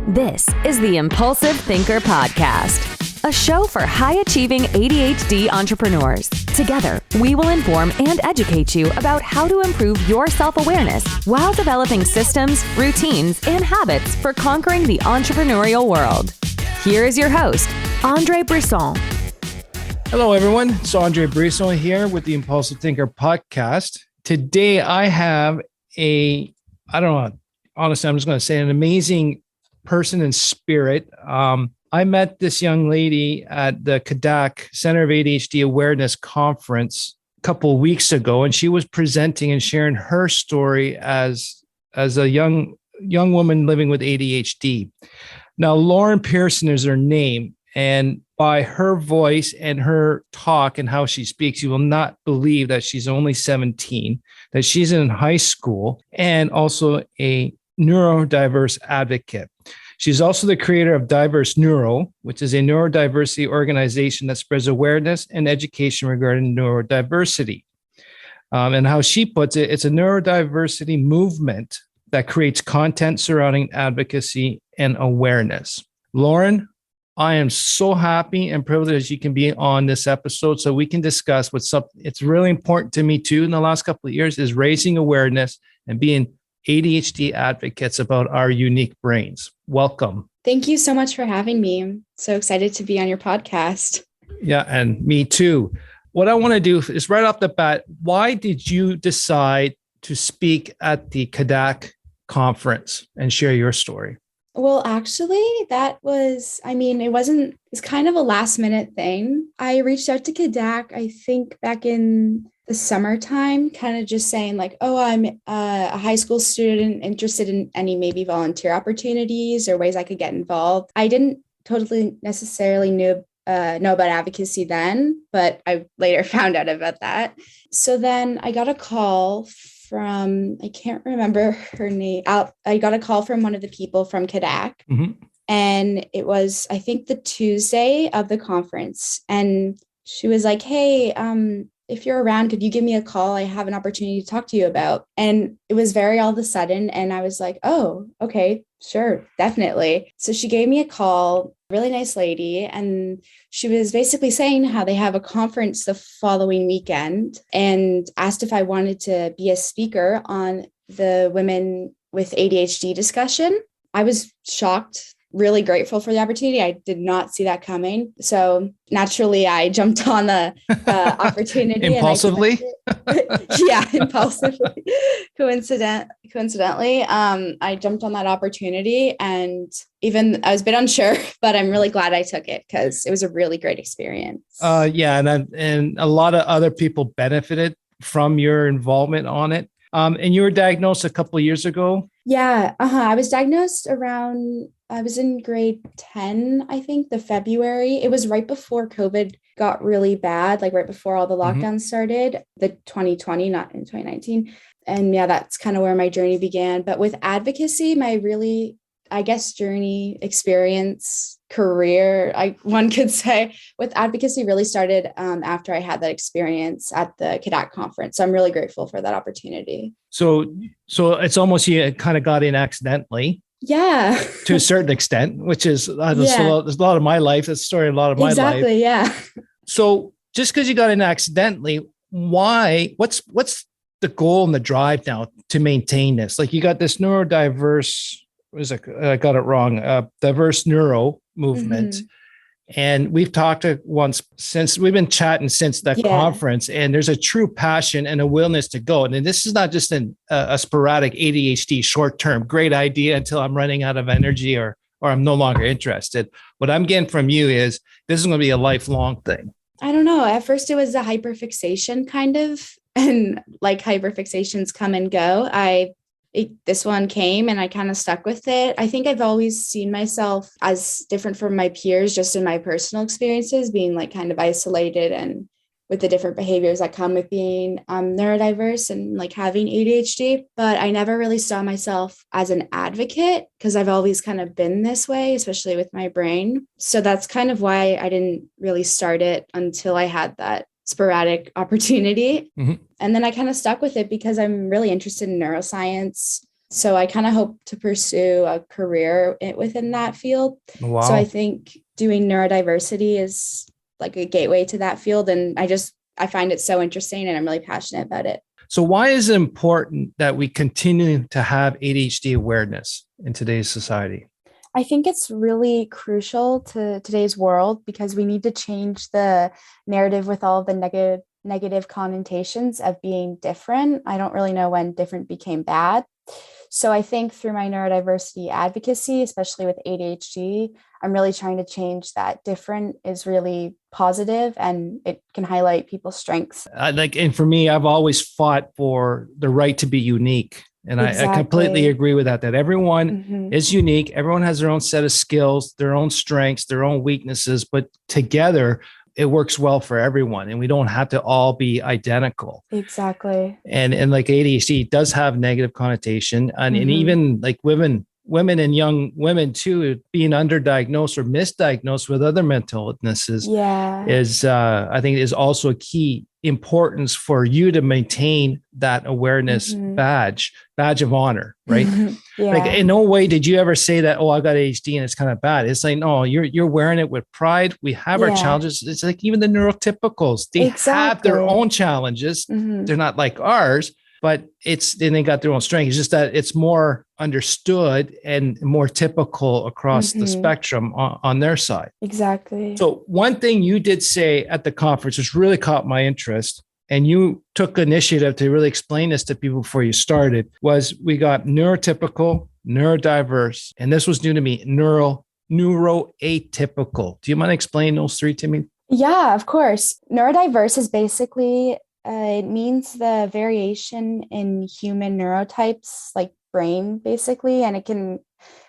This is the Impulsive Thinker Podcast, a show for high-achieving ADHD entrepreneurs. Together, we will inform and educate you about how to improve your self-awareness while developing systems, routines, and habits for conquering the entrepreneurial world. Here is your host, Andre Brisson. Hello, everyone. It's Andre Brisson here with the Impulsive Thinker Podcast. Today, I have honestly, I'm just going to say an amazing person in spirit. I met this young lady at the KDAC Center of ADHD Awareness Conference a couple of weeks ago, and she was presenting and sharing her story as a young woman living with ADHD. Now, Lauren Pearson is her name, and by her voice and her talk and how she speaks, you will not believe that she's only 17, that she's in high school, and also a neurodiverse advocate. She's also the creator of Diverse Neuro, which is a neurodiversity organization that spreads awareness and education regarding neurodiversity. And how she puts it, it's a neurodiversity movement that creates content surrounding advocacy and awareness. Lauren, I am so happy and privileged you can be on this episode so we can discuss what's up. It's really important to me too in the last couple of years is raising awareness and being ADHD advocates about our unique brains. Welcome. Thank you so much for having me. I'm so excited to be on your podcast. Yeah, and me too. What I want to do is right off the bat, why did you decide to speak at the KDAC conference and share your story? Well, actually, it's kind of a last minute thing. I reached out to KDAC, I think back in the summertime, kind of just saying like, oh, I'm a high school student interested in any maybe volunteer opportunities or ways I could get involved. I didn't totally necessarily know about advocacy then, but I later found out about that. So then I got a call from, I can't remember her name. I got a call from one of the people from KDAC. Mm-hmm. And it was, I think, the Tuesday of the conference. And she was like, hey, if you're around, could you give me a call? I have an opportunity to talk to you about. And it was very all of a sudden. And I was like, oh, okay, sure, definitely. So she gave me a call, really nice lady. And she was basically saying how they have a conference the following weekend and asked if I wanted to be a speaker on the women with ADHD discussion. I was shocked, really grateful for the opportunity. I did not see that coming. So naturally, I jumped on the opportunity. Impulsively? Yeah, impulsively. Coincidentally, I jumped on that opportunity, and even I was a bit unsure, but I'm really glad I took it because it was a really great experience. Yeah, and a lot of other people benefited from your involvement on it. And you were diagnosed a couple of years ago? Yeah, I was diagnosed I was in grade 10, I think, the February. It was right before COVID got really bad, like right before all the lockdowns started, the 2020, not in 2019. And yeah, that's kind of where my journey began. But with advocacy, my really, I guess, journey, experience, career, one could say, with advocacy really started after I had that experience at the KDAC conference. So I'm really grateful for that opportunity. So it's almost you kind of got in accidentally. Yeah. To a certain extent, which is there's a lot of my life. That's the story of a lot of my life. Exactly, yeah. So just because you got in accidentally, why? What's the goal and the drive now to maintain this? Like you got this neurodiverse, I got it wrong, diverse neuro movement. Mm-hmm. And we've talked since we've been chatting since that conference, and there's a true passion and a willingness to go. And this is not just a sporadic ADHD short-term, great idea until I'm running out of energy or I'm no longer interested. What I'm getting from you is this is going to be a lifelong thing. I don't know. At first it was a hyperfixation kind of, and like hyperfixations come and go. This one came and I kind of stuck with it. I think I've always seen myself as different from my peers, just in my personal experiences, being like kind of isolated and with the different behaviors that come with being neurodiverse and like having ADHD. But I never really saw myself as an advocate because I've always kind of been this way, especially with my brain. So that's kind of why I didn't really start it until I had that sporadic opportunity. Mm-hmm. And then I kind of stuck with it because I'm really interested in neuroscience, So I kind of hope to pursue a career within that field. Wow. So I think doing neurodiversity is like a gateway to that field. And I find it so interesting and I'm really passionate about it. So why is it important that we continue to have ADHD awareness in today's society? I think it's really crucial to today's world because we need to change the narrative with all of the negative connotations of being different. I don't really know when different became bad. So I think through my neurodiversity advocacy, especially with ADHD, I'm really trying to change that different is really positive and it can highlight people's strengths. And for me, I've always fought for the right to be unique. And I completely agree with that everyone is unique. Everyone has their own set of skills, their own strengths, their own weaknesses, but together it works well for everyone. And we don't have to all be identical. Exactly. And like ADHD does have negative connotation. And even like women and young women too, being underdiagnosed or misdiagnosed with other mental illnesses is, I think is also a key importance for you to maintain that awareness badge of honor, right? Like in no way did you ever say that, oh, I got ADHD and it's kind of bad. It's like, no, you're wearing it with pride. We have our challenges. It's like even the neurotypicals, they have their own challenges. They're not like ours, but then they got their own strength. It's just that it's more understood and more typical across the spectrum on their side. Exactly. So one thing you did say at the conference, which really caught my interest, and you took initiative to really explain this to people before you started, was we got neurotypical, neurodiverse, and this was new to me, neuroatypical. Do you mind explaining those three to me? Yeah, of course. Neurodiverse is basically it means the variation in human neurotypes, like brain, basically. And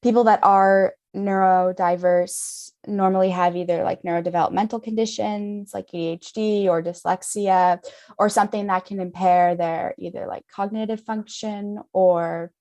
people that are neurodiverse normally have either like neurodevelopmental conditions like ADHD or dyslexia, or something that can impair their either like cognitive function or.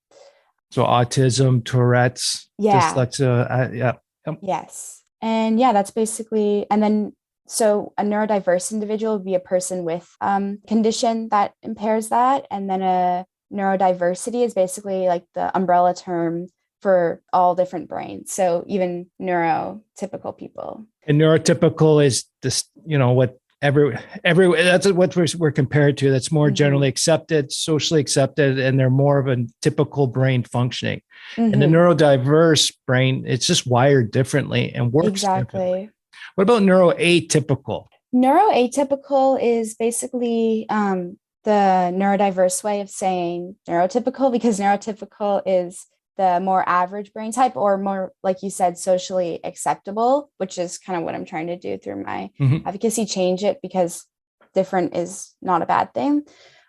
So autism, Tourette's, dyslexia. Yes. And that's basically, and then so a neurodiverse individual would be a person with condition that impairs that. And then a neurodiversity is basically like the umbrella term for all different brains. So even neurotypical people. And neurotypical is this, what every that's what we're compared to. That's more generally accepted, socially accepted, and they're more of a typical brain functioning. And the neurodiverse brain, it's just wired differently and works differently. What about neuroatypical? Neuroatypical is basically the neurodiverse way of saying neurotypical, because neurotypical is the more average brain type, or more, like you said, socially acceptable, which is kind of what I'm trying to do through my advocacy, change it, because different is not a bad thing.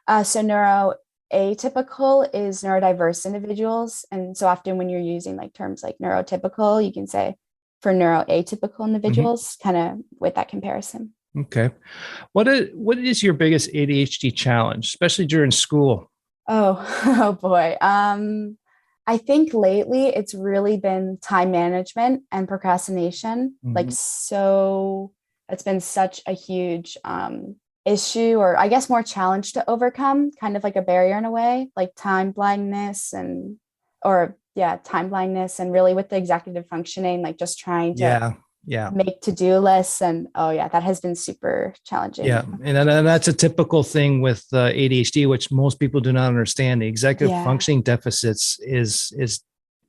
So neuroatypical is neurodiverse individuals. And so often when you're using like terms like neurotypical, you can say for neuroatypical individuals, kind of with that comparison. Okay. What is your biggest ADHD challenge, especially during school? Oh boy. I think lately it's really been time management and procrastination. So it's been such a huge issue, or I guess more challenge to overcome, kind of like a barrier in a way, like time blindness and really with the executive functioning, like just trying to make to-do lists. And that has been super challenging. Yeah. And that's a typical thing with ADHD, which most people do not understand. The executive functioning deficits is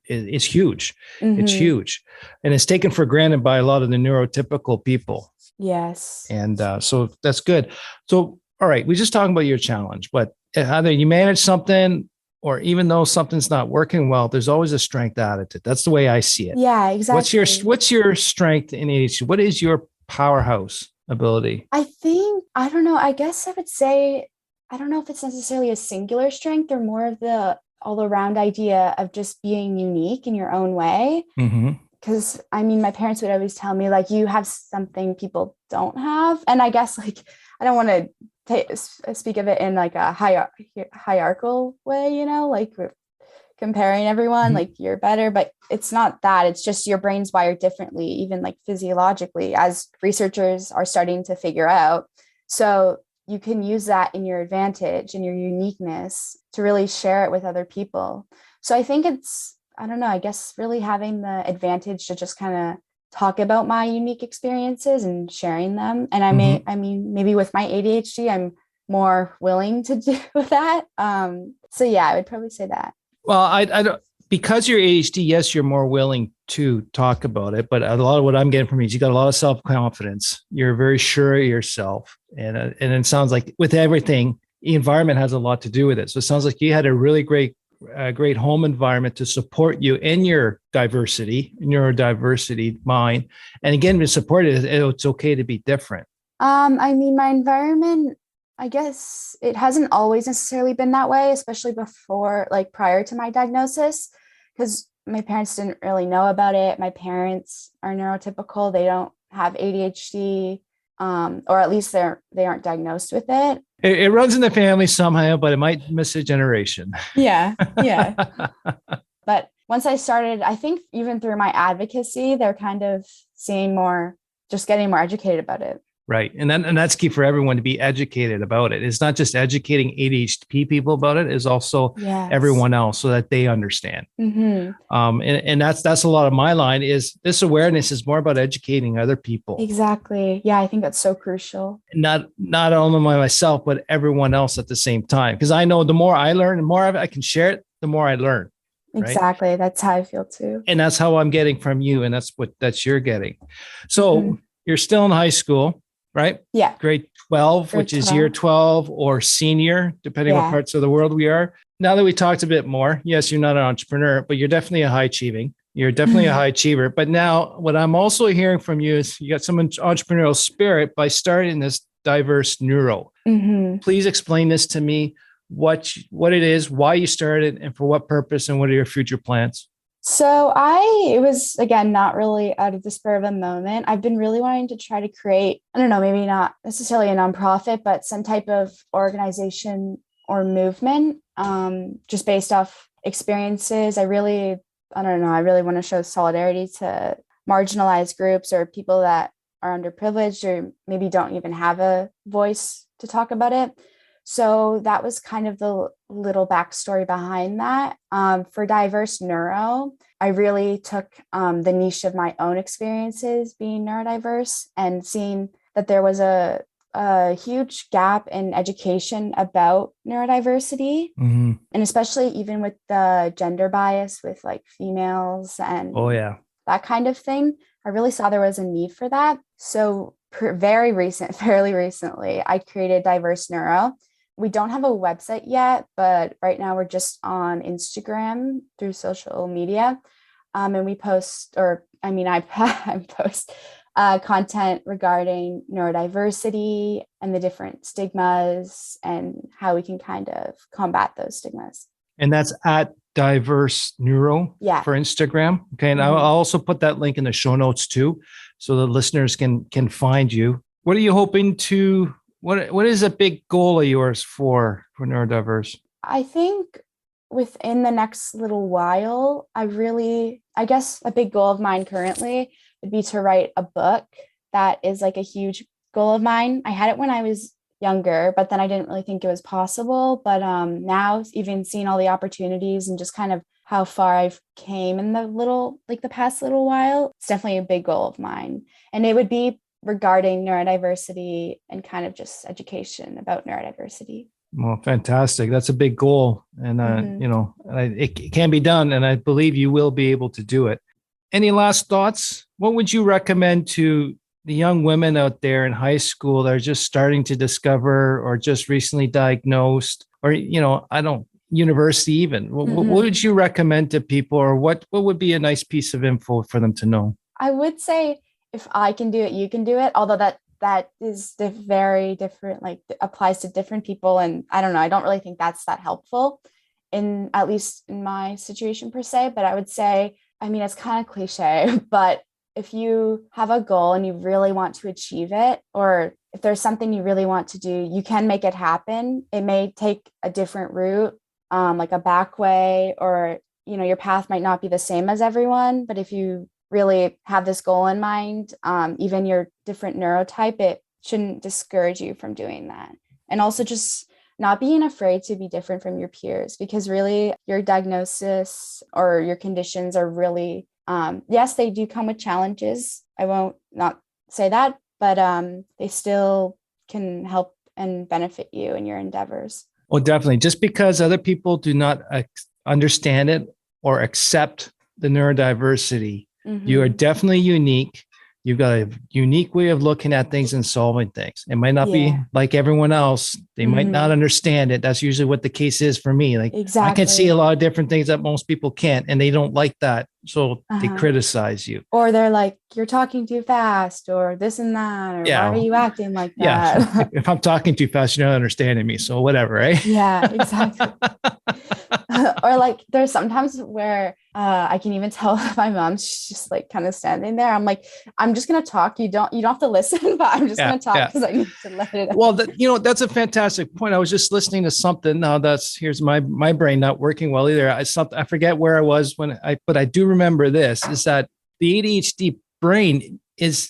huge. It's huge. And it's taken for granted by a lot of the neurotypical people. Yes. And so that's good. So, all right, we just talking about your challenge, but either you manage something, or even though something's not working well, there's always a strength attitude. That's the way I see it. Yeah, exactly. What's your strength in ADHD? What is your powerhouse ability? I think, I don't know, I guess I would say, I don't know if it's necessarily a singular strength or more of the all around idea of just being unique in your own way. Because I mean, my parents would always tell me like, you have something people don't have. And I guess like, I don't want to speak of it in like a hierarchical way, like comparing everyone, like you're better, but it's not that. It's just your brain's wired differently, even like physiologically, as researchers are starting to figure out. So you can use that in your advantage and your uniqueness to really share it with other people. So I think it's, I don't know, I guess really having the advantage to just kind of talk about my unique experiences and sharing them. And I mean, maybe with my ADHD, I'm more willing to do that. So yeah, I would probably say that. Well, I don't, because you're ADHD, yes, you're more willing to talk about it. But a lot of what I'm getting from you is you got a lot of self-confidence. You're very sure of yourself. And it sounds like with everything, the environment has a lot to do with it. So it sounds like you had a really great home environment to support you in your diversity, in your diversity mind. And again, to support it, it's okay to be different. I mean, my environment, I guess it hasn't always necessarily been that way, especially before, like prior to my diagnosis, because my parents didn't really know about it. My parents are neurotypical. They don't have ADHD, or at least they aren't diagnosed with it. It runs in the family somehow, but it might miss a generation. Yeah. Yeah. But once I started, I think even through my advocacy, they're kind of seeing more, just getting more educated about it. Right. And that's key for everyone to be educated about it. It's not just educating ADHD people about it, it's also everyone else so that they understand. Mm-hmm. And that's a lot of my line is this awareness is more about educating other people. Exactly. Yeah, I think that's so crucial. Not only myself, but everyone else at the same time. Because I know the more I learn, the more I can share it, the more I learn. Exactly. Right? That's how I feel too. And that's how I'm getting from you. And that's you're getting. So you're still in high school. Right? Yeah. Grade 12, which is year 12 or senior, depending on what parts of the world we are. Now that we talked a bit more, yes, you're not an entrepreneur, but you're definitely a high achieving. You're definitely a high achiever. But now what I'm also hearing from you is you got some entrepreneurial spirit by starting this diverse neuro. Mm-hmm. Please explain this to me, what it is, why you started, and for what purpose, and what are your future plans? So it was, again, not really out of the spur of a moment. I've been really wanting to try to create, I don't know, maybe not necessarily a nonprofit, but some type of organization or movement, just based off experiences. I really want to show solidarity to marginalized groups or people that are underprivileged or maybe don't even have a voice to talk about it. So that was kind of the little backstory behind that. For diverse neuro, I really took the niche of my own experiences being neurodiverse and seeing that there was a huge gap in education about neurodiversity. Mm-hmm. And especially even with the gender bias with like females and that kind of thing, I really saw there was a need for that. So fairly recently, I created Diverse Neuro. We don't have a website yet, but right now we're just on Instagram through social media. And we post, I post content regarding neurodiversity and the different stigmas and how we can kind of combat those stigmas. And that's at Diverse Neuro for Instagram. Okay. And I'll also put that link in the show notes too, so the listeners can find you. What are you hoping to, what is a big goal of yours for neurodiverse? I think within the next little while, I guess a big goal of mine currently would be to write a book. That is like a huge goal of mine. I had it when I was younger, but then I didn't really think it was possible. But now, even seeing all the opportunities and just kind of how far I've came in the past little while, it's definitely a big goal of mine. And it would be regarding neurodiversity and kind of just education about neurodiversity. Well, fantastic. That's a big goal. And, it can be done. And I believe you will be able to do it. Any last thoughts? What would you recommend to the young women out there in high school that are just starting to discover or just recently diagnosed or, university even? What would you recommend to people, or what would be a nice piece of info for them to know? I would say if I can do it, you can do it. Although that is very different, like applies to different people. And I don't know, I don't really think that's that helpful at least in my situation per se. But I would say, it's kind of cliche, but if you have a goal and you really want to achieve it, or if there's something you really want to do, you can make it happen. It may take a different route, like a back way, or, your path might not be the same as everyone. But if you really have this goal in mind, even your different neurotype, it shouldn't discourage you from doing that. And also just, not being afraid to be different from your peers, because really your diagnosis or your conditions are really, yes, they do come with challenges. I won't not say that, but they still can help and benefit you in your endeavors. Well, definitely. Just because other people do not understand it or accept the neurodiversity, you are definitely unique. You've got a unique way of looking at things and solving things. It might not be like everyone else. They might not understand it. That's usually what the case is for me. Like I can see a lot of different things that most people can't, and they don't like that. So they criticize you. Or they're like, you're talking too fast, or this and that, or why are you acting like that? Yeah. If I'm talking too fast, you're not understanding me. So whatever, right? Yeah, exactly. Or like there's sometimes where I can even tell my mom's just like kind of standing there. I'm like, I'm just gonna talk. You don't have to listen, but I'm just gonna talk because I need to let it out. Well, that's a fantastic point. I was just listening to something. Now here's my brain not working well either. I forget where I was but I do remember this is that the ADHD brain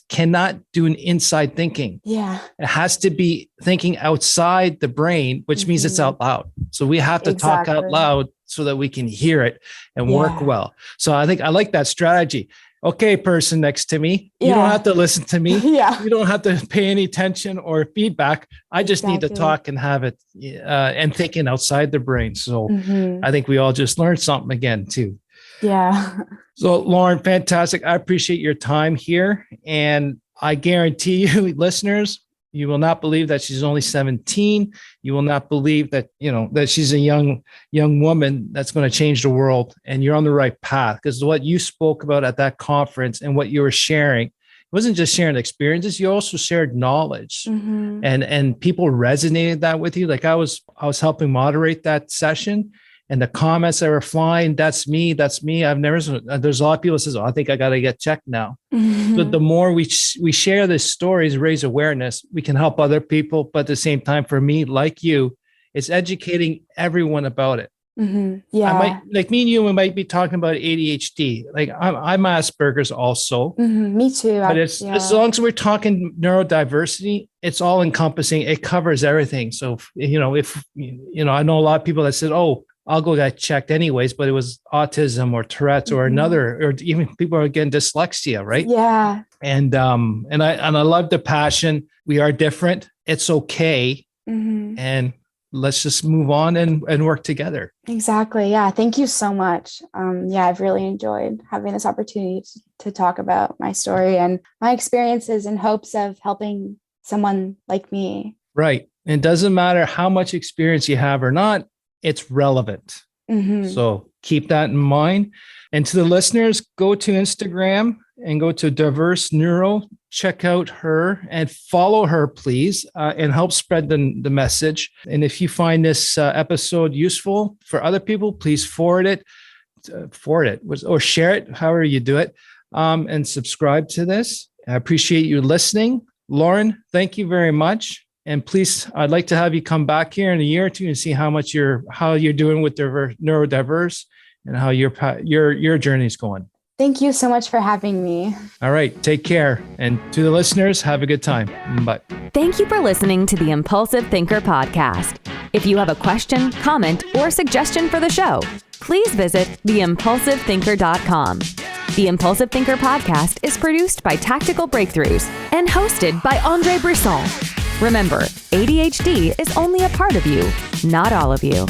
cannot do an inside thinking. Yeah. It has to be thinking outside the brain, which means it's out loud. So we have to talk out loud so that we can hear it and work well. So I think I like that strategy. Okay, person next to me, you don't have to listen to me. You don't have to pay any attention or feedback. I just need to talk and have it and thinking outside the brain. So I think we all just learned something again too. Yeah. So Lauren, fantastic. I appreciate your time here. And I guarantee you, listeners, you will not believe that she's only 17. You will not believe that, that she's a young woman that's going to change the world. And you're on the right path, because what you spoke about at that conference and what you were sharing wasn't just sharing experiences. You also shared knowledge, and people resonated that with you. Like I was helping moderate that session. And the comments that were flying, that's me. There's a lot of people that says, I think I got to get checked now. But the more we share these stories, raise awareness, we can help other people. But at the same time, for me, like you, it's educating everyone about it. Yeah. Me and you, we might be talking about ADHD. Like I'm Asperger's also. Me too. But as long as we're talking neurodiversity, it's all encompassing. It covers everything. So, if I know a lot of people that said, I'll go get checked anyways, but it was autism or Tourette's or another, or even people are getting dyslexia, right? Yeah. And I love the passion. We are different. It's okay. And let's just move on and work together. Exactly. Yeah. Thank you so much. I've really enjoyed having this opportunity to talk about my story and my experiences in hopes of helping someone like me. Right. And it doesn't matter how much experience you have or not. It's relevant. So keep that in mind. And to the listeners, go to Instagram and go to Diverse Neuro, check out her and follow her, please, and help spread the message. And if you find this episode useful for other people, please forward it or share it, however you do it, and subscribe to this. I appreciate you listening. Lauren, thank you very much. And please, I'd like to have you come back here in a year or two and see how you're doing with the neurodiverse and how your journey is going. Thank you so much for having me. All right. Take care. And to the listeners, have a good time. Bye. Thank you for listening to the Impulsive Thinker podcast. If you have a question, comment, or suggestion for the show, please visit theimpulsivethinker.com. The Impulsive Thinker podcast is produced by Tactical Breakthroughs and hosted by Andre Brisson. Remember, ADHD is only a part of you, not all of you.